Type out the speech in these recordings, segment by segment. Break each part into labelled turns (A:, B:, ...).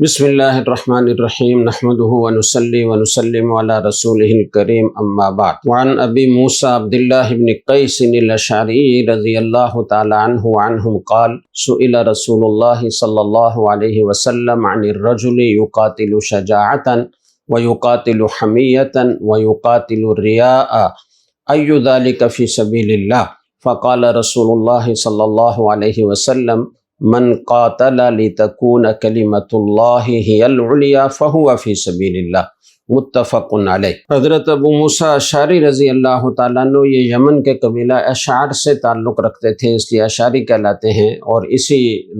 A: بسم اللہ الرحمن الرحیم نحمده ونصلی ونسلم علی رسولہ الکریم اما بعد وعن ابی موسیٰ عبداللہ بن قیس الاشعری رضی اللہ تعالی عنہم قال سئل رسول اللہ صلی اللہ علیہ وسلم عن الرجل یقاتل شجاعتا ویقاتل حمیتا ویقاتل ریاء ای ذلک فی سبیل اللہ فقال رسول اللہ صلی اللہ علیہ وسلم من قاتل لتکون کلمۃ اللہ ہی العلیٰ فہو فی سبیل اللہ، متفق علیہ۔ حضرت ابو موسیٰ اشعری رضی اللہ تعالیٰ عنہ یہ یمن کے قبیلہ اشعار سے تعلق رکھتے تھے، اس لیے اشعری کہلاتے ہیں، اور اسی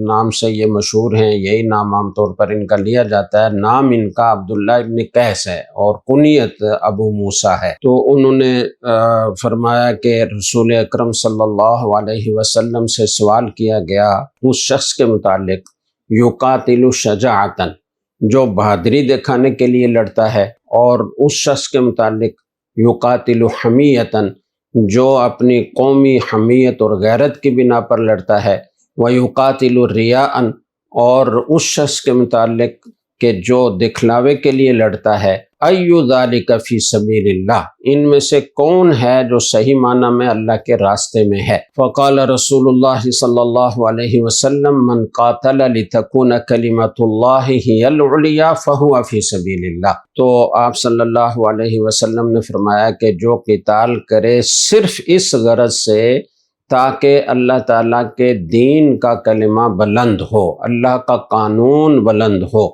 A: نام سے یہ مشہور ہیں، یہی نام عام طور پر ان کا لیا جاتا ہے۔ نام ان کا عبداللہ ابن قیس ہے اور کنیت ابو موسیٰ ہے۔ تو انہوں نے فرمایا کہ رسول اکرم صلی اللہ علیہ وسلم سے سوال کیا گیا اس شخص کے متعلق یقاتل شجاعتا، جو بہادری دکھانے کے لیے لڑتا ہے، اور اس شخص کے متعلق یقاتل حمیتا، جو اپنی قومی حمیت اور غیرت کی بنا پر لڑتا ہے، ویقاتل ریاء، اور اس شخص کے متعلق کہ جو دکھلاوے کے لیے لڑتا ہے، ای ذالک فی سبیل اللہ، ان میں سے کون ہے جو صحیح معنی میں اللہ کے راستے میں ہے؟ فقال رسول اللہ صلی اللہ علیہ وسلم من قاتل لتکون کلمۃ اللہ ہی العلیٰ فہو فی سبیل اللہ۔ تو آپ صلی اللہ علیہ وسلم نے فرمایا کہ جو قتال کرے صرف اس غرض سے تاکہ اللہ تعالیٰ کے دین کا کلمہ بلند ہو، اللہ کا قانون بلند ہو،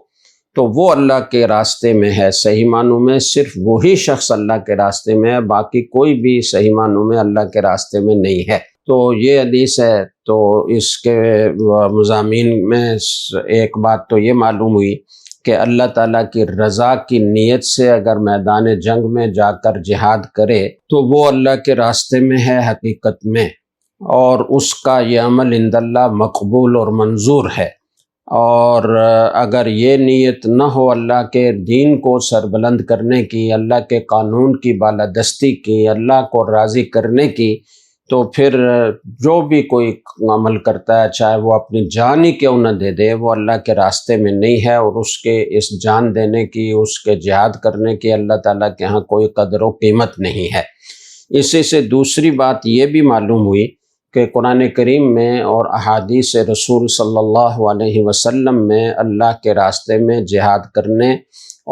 A: تو وہ اللہ کے راستے میں ہے۔ صحیح معنوں میں صرف وہی شخص اللہ کے راستے میں ہے، باقی کوئی بھی صحیح معنوں میں اللہ کے راستے میں نہیں ہے۔ تو یہ حدیث ہے، تو اس کے مضامین میں ایک بات تو یہ معلوم ہوئی کہ اللہ تعالیٰ کی رضا کی نیت سے اگر میدان جنگ میں جا کر جہاد کرے تو وہ اللہ کے راستے میں ہے حقیقت میں، اور اس کا یہ عمل عند اللہ مقبول اور منظور ہے۔ اور اگر یہ نیت نہ ہو اللہ کے دین کو سربلند کرنے کی، اللہ کے قانون کی بالادستی کی، اللہ کو راضی کرنے کی، تو پھر جو بھی کوئی عمل کرتا ہے چاہے وہ اپنی جان ہی کیوں نہ دے دے، وہ اللہ کے راستے میں نہیں ہے، اور اس کے اس جان دینے کی، اس کے جہاد کرنے کی اللہ تعالیٰ کے ہاں کوئی قدر و قیمت نہیں ہے۔ اسی سے دوسری بات یہ بھی معلوم ہوئی کہ قرآن کریم میں اور احادیث رسول صلی اللہ علیہ وسلم میں اللہ کے راستے میں جہاد کرنے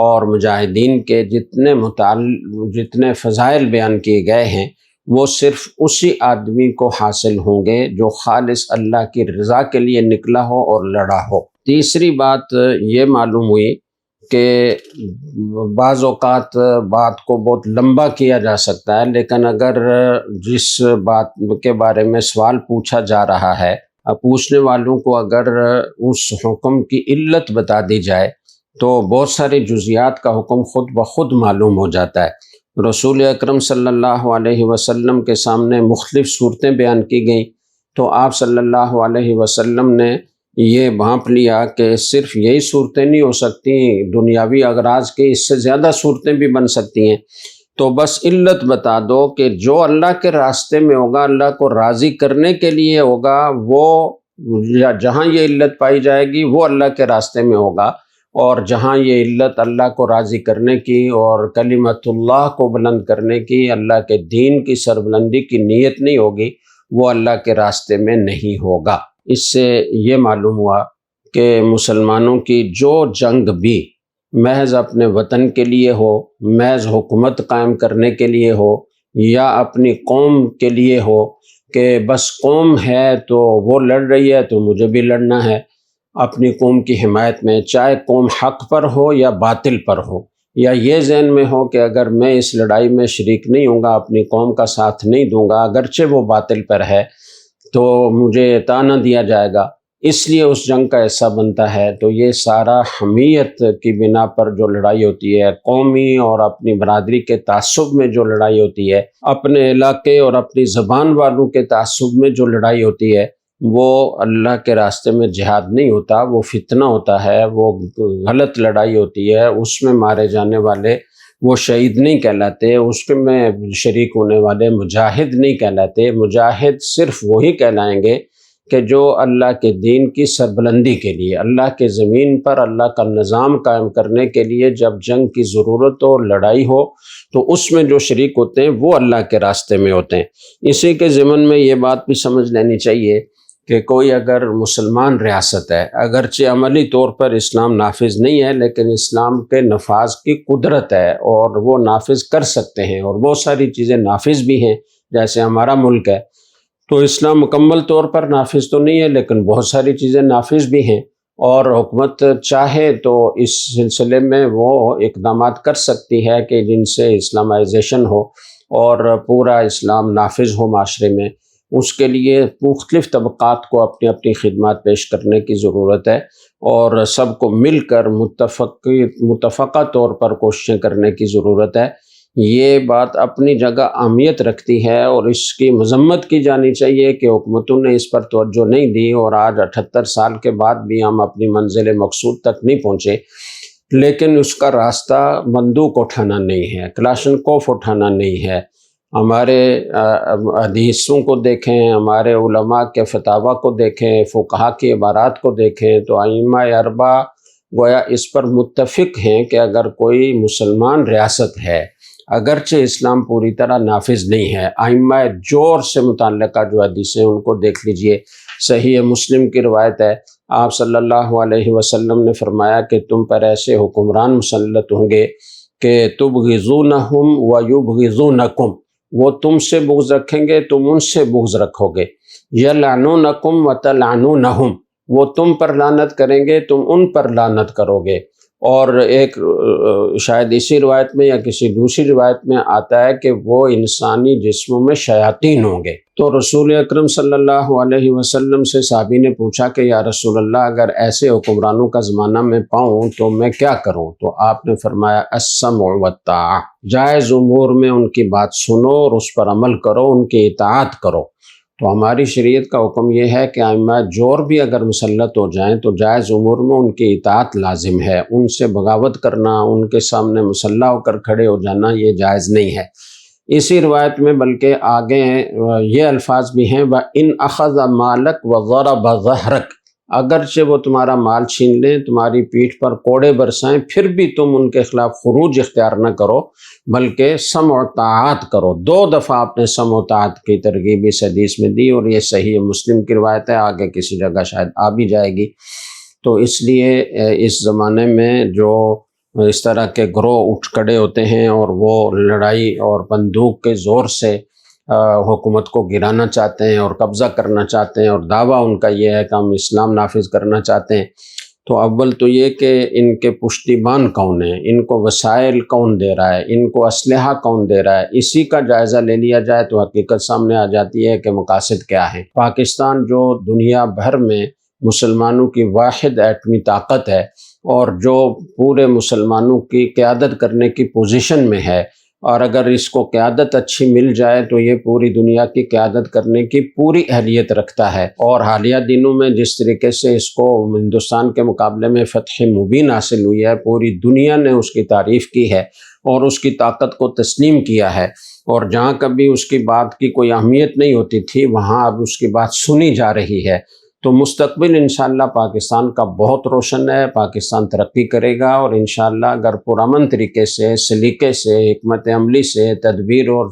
A: اور مجاہدین کے جتنے فضائل بیان کیے گئے ہیں وہ صرف اسی آدمی کو حاصل ہوں گے جو خالص اللہ کی رضا کے لیے نکلا ہو اور لڑا ہو۔ تیسری بات یہ معلوم ہوئی کہ بعض اوقات بات کو بہت لمبا کیا جا سکتا ہے، لیکن اگر جس بات کے بارے میں سوال پوچھا جا رہا ہے، پوچھنے والوں کو اگر اس حکم کی علت بتا دی جائے تو بہت ساری جزیات کا حکم خود بخود معلوم ہو جاتا ہے۔ رسول اکرم صلی اللہ علیہ وسلم کے سامنے مختلف صورتیں بیان کی گئیں تو آپ صلی اللہ علیہ وسلم نے یہ بھانپ لیا کہ صرف یہی صورتیں نہیں ہو سکتی، دنیاوی اغراض کی اس سے زیادہ صورتیں بھی بن سکتی ہیں، تو بس علت بتا دو کہ جو اللہ کے راستے میں ہوگا، اللہ کو راضی کرنے کے لیے ہوگا، وہ جہاں یہ علت پائی جائے گی وہ اللہ کے راستے میں ہوگا، اور جہاں یہ علت اللہ کو راضی کرنے کی اور کلمت اللہ کو بلند کرنے کی، اللہ کے دین کی سربلندی کی نیت نہیں ہوگی، وہ اللہ کے راستے میں نہیں ہوگا۔ اس سے یہ معلوم ہوا کہ مسلمانوں کی جو جنگ بھی محض اپنے وطن کے لیے ہو، محض حکومت قائم کرنے کے لیے ہو، یا اپنی قوم کے لیے ہو کہ بس قوم ہے تو وہ لڑ رہی ہے تو مجھے بھی لڑنا ہے اپنی قوم کی حمایت میں، چاہے قوم حق پر ہو یا باطل پر ہو، یا یہ ذہن میں ہو کہ اگر میں اس لڑائی میں شریک نہیں ہوں گا، اپنی قوم کا ساتھ نہیں دوں گا، اگرچہ وہ باطل پر ہے تو مجھے عطا نہ دیا جائے گا، اس لیے اس جنگ کا حصہ بنتا ہے۔ تو یہ سارا حمیت کی بنا پر جو لڑائی ہوتی ہے، قومی اور اپنی برادری کے تعصب میں جو لڑائی ہوتی ہے، اپنے علاقے اور اپنی زبان والوں کے تعصب میں جو لڑائی ہوتی ہے، وہ اللہ کے راستے میں جہاد نہیں ہوتا، وہ فتنہ ہوتا ہے، وہ غلط لڑائی ہوتی ہے، اس میں مارے جانے والے وہ شہید نہیں کہلاتے، اس کے میں شریک ہونے والے مجاہد نہیں کہلاتے۔ مجاہد صرف وہی کہلائیں گے کہ جو اللہ کے دین کی سربلندی کے لیے، اللہ کے زمین پر اللہ کا نظام قائم کرنے کے لیے جب جنگ کی ضرورت ہو، لڑائی ہو، تو اس میں جو شریک ہوتے ہیں وہ اللہ کے راستے میں ہوتے ہیں۔ اسی کے ضمن میں یہ بات بھی سمجھ لینی چاہیے کہ کوئی اگر مسلمان ریاست ہے، اگرچہ عملی طور پر اسلام نافذ نہیں ہے، لیکن اسلام کے نفاذ کی قدرت ہے اور وہ نافذ کر سکتے ہیں، اور بہت ساری چیزیں نافذ بھی ہیں، جیسے ہمارا ملک ہے تو اسلام مکمل طور پر نافذ تو نہیں ہے لیکن بہت ساری چیزیں نافذ بھی ہیں، اور حکومت چاہے تو اس سلسلے میں وہ اقدامات کر سکتی ہے کہ جن سے اسلامائزیشن ہو اور پورا اسلام نافذ ہو معاشرے میں۔ اس کے لیے مختلف طبقات کو اپنی اپنی خدمات پیش کرنے کی ضرورت ہے، اور سب کو مل کر متفقہ طور پر کوششیں کرنے کی ضرورت ہے۔ یہ بات اپنی جگہ اہمیت رکھتی ہے اور اس کی مذمت کی جانی چاہیے کہ حکومتوں نے اس پر توجہ نہیں دی، اور آج 78 سال کے بعد بھی ہم اپنی منزل مقصود تک نہیں پہنچے۔ لیکن اس کا راستہ بندوق اٹھانا نہیں ہے، کلاشنکوف اٹھانا نہیں ہے۔ ہمارے حدیثوں کو دیکھیں، ہمارے علماء کے فتاویٰ کو دیکھیں، فقہا کی عبارات کو دیکھیں، تو ائمہ اربعہ گویا اس پر متفق ہیں کہ اگر کوئی مسلمان ریاست ہے، اگرچہ اسلام پوری طرح نافذ نہیں ہے، ائمہ جور سے متعلقہ جو حدیثیں ان کو دیکھ لیجئے۔ صحیح مسلم کی روایت ہے، آپ صلی اللہ علیہ وسلم نے فرمایا کہ تم پر ایسے حکمران مسلط ہوں گے کہ تبغضونہم ویبغضونکم، وہ تم سے بغض رکھیں گے، تم ان سے بغض رکھو گے، یلعنونکم وتلعنونہم، وہ تم پر لعنت کریں گے، تم ان پر لعنت کرو گے۔ اور ایک شاید اسی روایت میں یا کسی دوسری روایت میں آتا ہے کہ وہ انسانی جسموں میں شیاطین ہوں گے۔ تو رسول اکرم صلی اللہ علیہ وسلم سے صحابی نے پوچھا کہ یا رسول اللہ، اگر ایسے حکمرانوں کا زمانہ میں پاؤں تو میں کیا کروں؟ تو آپ نے فرمایا السمع والطاعہ، جائز امور میں ان کی بات سنو اور اس پر عمل کرو، ان کی اطاعت کرو۔ تو ہماری شریعت کا حکم یہ ہے کہ ائمہ جور بھی اگر مسلط ہو جائیں تو جائز امور میں ان کی اطاعت لازم ہے، ان سے بغاوت کرنا، ان کے سامنے مسلح ہو کر کھڑے ہو جانا یہ جائز نہیں ہے۔ اسی روایت میں بلکہ آگے یہ الفاظ بھی ہیں وَإِنْ أَخَذَ مَالَكَ وَضَرَبَ ظَهْرَكَ، اگرچہ وہ تمہارا مال چھین لیں، تمہاری پیٹھ پر کوڑے برسائیں، پھر بھی تم ان کے خلاف خروج اختیار نہ کرو، بلکہ سمع و طاعت کرو۔ 2 دفعہ آپ نے سمع و طاعت کی ترغیب اس حدیث میں دی، اور یہ صحیح مسلم کی روایت ہے، آگے کسی جگہ شاید آ بھی جائے گی۔ تو اس لیے اس زمانے میں جو اس طرح کے گروہ اٹھ کھڑے ہوتے ہیں اور وہ لڑائی اور بندوق کے زور سے حکومت کو گرانا چاہتے ہیں اور قبضہ کرنا چاہتے ہیں، اور دعویٰ ان کا یہ ہے کہ ہم اسلام نافذ کرنا چاہتے ہیں، تو اول تو یہ کہ ان کے پشتیبان کون ہیں، ان کو وسائل کون دے رہا ہے، ان کو اسلحہ کون دے رہا ہے، اسی کا جائزہ لے لیا جائے تو حقیقت سامنے آ جاتی ہے کہ مقاصد کیا ہیں۔ پاکستان جو دنیا بھر میں مسلمانوں کی واحد ایٹمی طاقت ہے اور جو پورے مسلمانوں کی قیادت کرنے کی پوزیشن میں ہے، اور اگر اس کو قیادت اچھی مل جائے تو یہ پوری دنیا کی قیادت کرنے کی پوری اہلیت رکھتا ہے، اور حالیہ دنوں میں جس طریقے سے اس کو ہندوستان کے مقابلے میں فتح مبین حاصل ہوئی ہے، پوری دنیا نے اس کی تعریف کی ہے اور اس کی طاقت کو تسلیم کیا ہے، اور جہاں کبھی اس کی بات کی کوئی اہمیت نہیں ہوتی تھی وہاں اب اس کی بات سنی جا رہی ہے۔ تو مستقبل انشاءاللہ پاکستان کا بہت روشن ہے، پاکستان ترقی کرے گا، اور انشاءاللہ اگر پرامن طریقے سے، سلیقے سے، حکمت عملی سے، تدبیر اور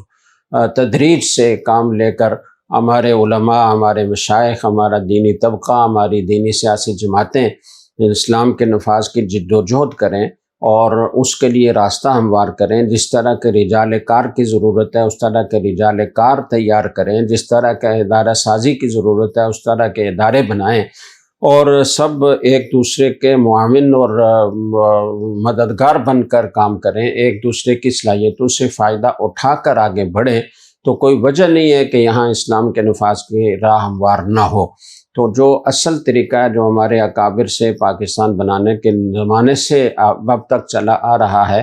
A: تدریج سے کام لے کر ہمارے علماء، ہمارے مشائخ، ہمارا دینی طبقہ، ہماری دینی سیاسی جماعتیں اسلام کے نفاذ کی جد و جہد کریں اور اس کے لیے راستہ ہموار کریں، جس طرح کے رجال کار کی ضرورت ہے اس طرح کے رجال کار تیار کریں، جس طرح کا ادارہ سازی کی ضرورت ہے اس طرح کے ادارے بنائیں، اور سب ایک دوسرے کے معاون اور مددگار بن کر کام کریں، ایک دوسرے کی صلاحیتوں سے فائدہ اٹھا کر آگے بڑھیں، تو کوئی وجہ نہیں ہے کہ یہاں اسلام کے نفاذ کی راہ ہموار نہ ہو۔ تو جو اصل طریقہ ہے جو ہمارے اکابر سے پاکستان بنانے کے زمانے سے اب تک چلا آ رہا ہے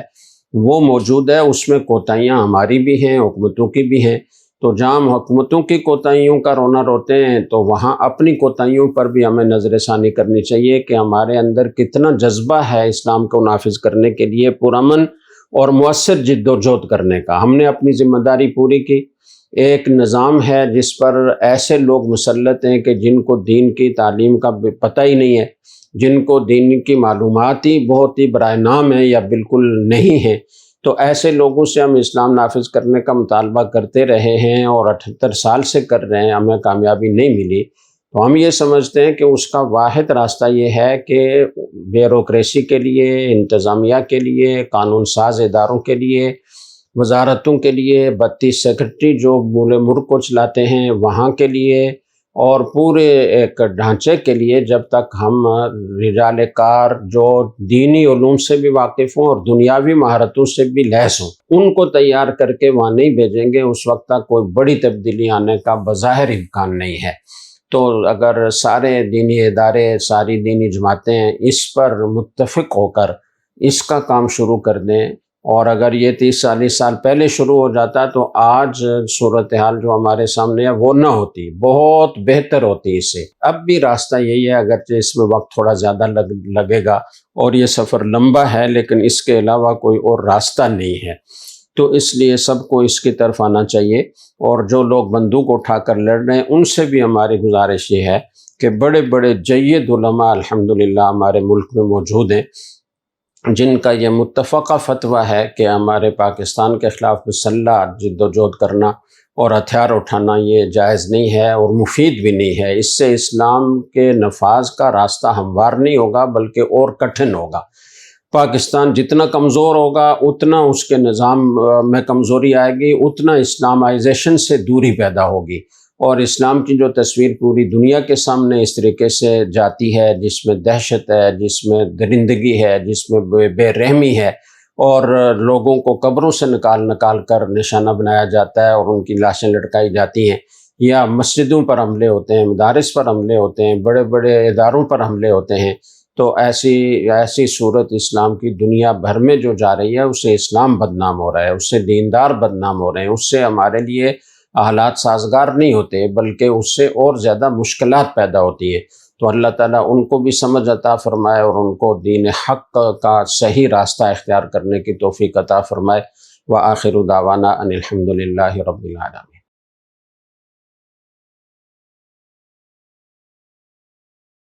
A: وہ موجود ہے، اس میں کوتاہیاں ہماری بھی ہیں، حکومتوں کی بھی ہیں۔ تو جہاں ہم حکومتوں کی کوتاہیوں کا رونا روتے ہیں تو وہاں اپنی کوتاہیوں پر بھی ہمیں نظر ثانی کرنی چاہیے کہ ہمارے اندر کتنا جذبہ ہے اسلام کو نافذ کرنے کے لیے پرامن اور مؤثر جد و جہد کرنے کا۔ ہم نے اپنی ذمہ داری پوری کی، ایک نظام ہے جس پر ایسے لوگ مسلط ہیں کہ جن کو دین کی تعلیم کا پتہ ہی نہیں ہے، جن کو دین کی معلومات ہی بہت ہی برائے نام ہے یا بالکل نہیں ہیں، تو ایسے لوگوں سے ہم اسلام نافذ کرنے کا مطالبہ کرتے رہے ہیں اور 78 سال سے کر رہے ہیں، ہمیں کامیابی نہیں ملی۔ تو ہم یہ سمجھتے ہیں کہ اس کا واحد راستہ یہ ہے کہ بیوروکریسی کے لیے، انتظامیہ کے لیے، قانون ساز اداروں کے لیے، وزارتوں کے لیے، 32 سیکرٹری جو پورے ملک کو چلاتے ہیں وہاں کے لیے، اور پورے ایک ڈھانچے کے لیے، جب تک ہم رجال کار جو دینی علوم سے بھی واقف ہوں اور دنیاوی مہارتوں سے بھی لیس ہوں، ان کو تیار کر کے وہاں نہیں بھیجیں گے، اس وقت تک کوئی بڑی تبدیلی آنے کا بظاہر امکان نہیں ہے۔ تو اگر سارے دینی ادارے، ساری دینی جماعتیں اس پر متفق ہو کر اس کا کام شروع کر دیں، اور اگر یہ 30-40 سال پہلے شروع ہو جاتا تو آج صورتحال جو ہمارے سامنے ہے وہ نہ ہوتی، بہت بہتر ہوتی اس سے۔ اب بھی راستہ یہی ہے، اگرچہ اس میں وقت تھوڑا زیادہ لگے گا اور یہ سفر لمبا ہے، لیکن اس کے علاوہ کوئی اور راستہ نہیں ہے۔ تو اس لیے سب کو اس کی طرف آنا چاہیے، اور جو لوگ بندوق اٹھا کر لڑ رہے ہیں ان سے بھی ہماری گزارش یہ ہے کہ بڑے بڑے جید علماء الحمدللہ ہمارے ملک میں موجود ہیں، جن کا یہ متفقہ فتویٰ ہے کہ ہمارے پاکستان کے خلاف مسلح جد و جہد کرنا اور ہتھیار اٹھانا یہ جائز نہیں ہے اور مفید بھی نہیں ہے۔ اس سے اسلام کے نفاذ کا راستہ ہموار نہیں ہوگا بلکہ اور کٹھن ہوگا۔ پاکستان جتنا کمزور ہوگا اتنا اس کے نظام میں کمزوری آئے گی، اتنا اسلامائزیشن سے دوری پیدا ہوگی، اور اسلام کی جو تصویر پوری دنیا کے سامنے اس طریقے سے جاتی ہے، جس میں دہشت ہے، جس میں درندگی ہے، جس میں بے رحمی ہے، اور لوگوں کو قبروں سے نکال کر نشانہ بنایا جاتا ہے اور ان کی لاشیں لٹکائی جاتی ہیں، یا مسجدوں پر حملے ہوتے ہیں، مدارس پر حملے ہوتے ہیں، بڑے بڑے اداروں پر حملے ہوتے ہیں، تو ایسی صورت اسلام کی دنیا بھر میں جو جا رہی ہے، اس سے اسلام بدنام ہو رہا ہے، اس سے دیندار بدنام ہو رہے ہیں، اس سے ہمارے لیے حالات سازگار نہیں ہوتے بلکہ اس سے اور زیادہ مشکلات پیدا ہوتی ہیں۔ تو اللہ تعالیٰ ان کو بھی سمجھ عطا فرمائے اور ان کو دین حق کا صحیح راستہ اختیار کرنے کی توفیق عطا فرمائے۔ وآخر دعوانا ان الحمد للہ رب العالمین۔